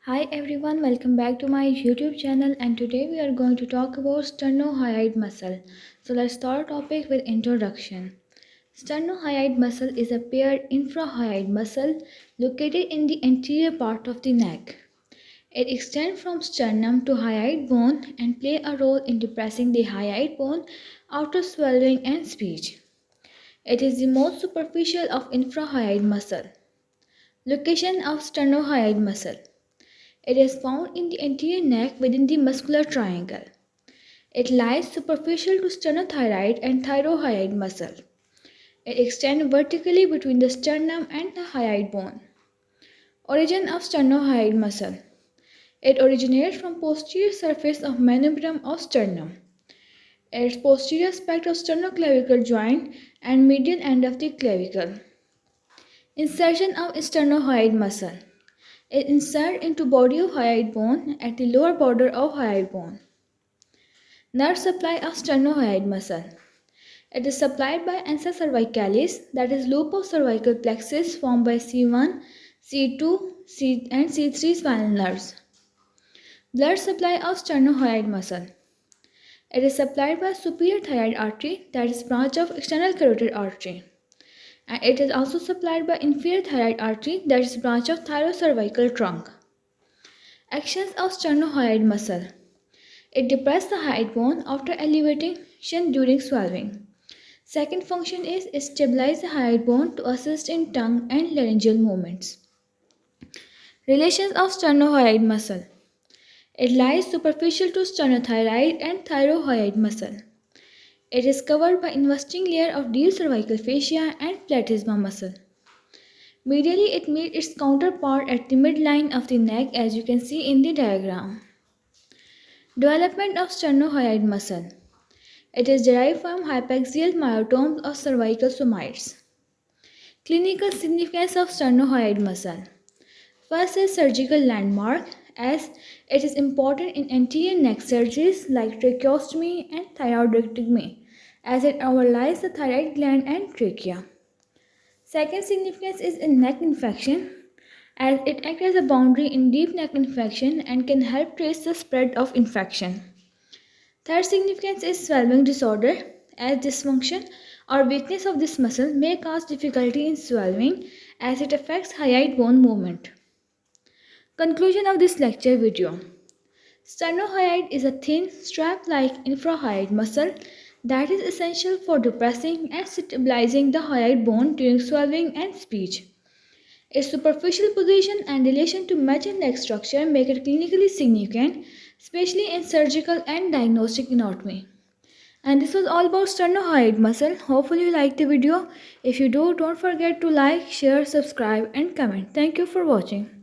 Hi everyone, welcome back to my YouTube channel, and today we are going to talk about sternohyoid muscle. So let's start our topic with introduction. Sternohyoid muscle is a paired infrahyoid muscle located in the anterior part of the neck. It extends from sternum to hyoid bone and play a role in depressing the hyoid bone after swallowing and speech. It is the most superficial of infrahyoid muscle. Location of sternohyoid muscle. It is found in the anterior neck within the muscular triangle. It lies superficial to sternothyroid and thyrohyoid muscle. It extends vertically between the sternum and the hyoid bone. Origin of sternohyoid muscle. It originates from posterior surface of manubrium of sternum. Its posterior aspect of sternoclavicle joint and medial end of the clavicle. Insertion of sternohyoid muscle. It inserts into body of hyoid bone at the lower border of hyoid bone. Nerve supply of sternohyoid muscle. It is supplied by ansa cervicalis, that is loop of cervical plexus formed by C1, C2, and C3 spinal nerves. Blood supply of sternohyoid muscle. It is supplied by superior thyroid artery, that is branch of external carotid artery. And it is also supplied by inferior thyroid artery, that is branch of thyrocervical trunk. Actions of sternohyoid muscle. It depresses the hyoid bone after elevation during swallowing. Second function is stabilize the hyoid bone to assist in tongue and laryngeal movements. Relations of sternohyoid muscle. It lies superficial to sternothyroid and thyrohyoid muscle. It is covered by investing layer of deep cervical fascia and platysma muscle. Medially, it meets its counterpart at the midline of the neck, as you can see in the diagram. Development of sternohyoid muscle. It is derived from hypaxial myotomes of cervical somites. Clinical significance of sternohyoid muscle. First is surgical landmark, as it is important in anterior neck surgeries like tracheostomy and thyroidectomy, as it overlies the thyroid gland and trachea. Second significance is in neck infection, as it acts as a boundary in deep neck infection and can help trace the spread of infection. Third significance is swallowing disorder, as dysfunction or weakness of this muscle may cause difficulty in swallowing, as it affects hyoid bone movement. Conclusion of this lecture video. Sternohyoid is a thin, strap-like infrahyoid muscle that is essential for depressing and stabilizing the hyoid bone during swallowing and speech. Its superficial position and relation to major neck structure make it clinically significant, especially in surgical and diagnostic anatomy. And this was all about sternohyoid muscle. Hopefully you liked the video. If you do, don't forget to like, share, subscribe and comment. Thank you for watching.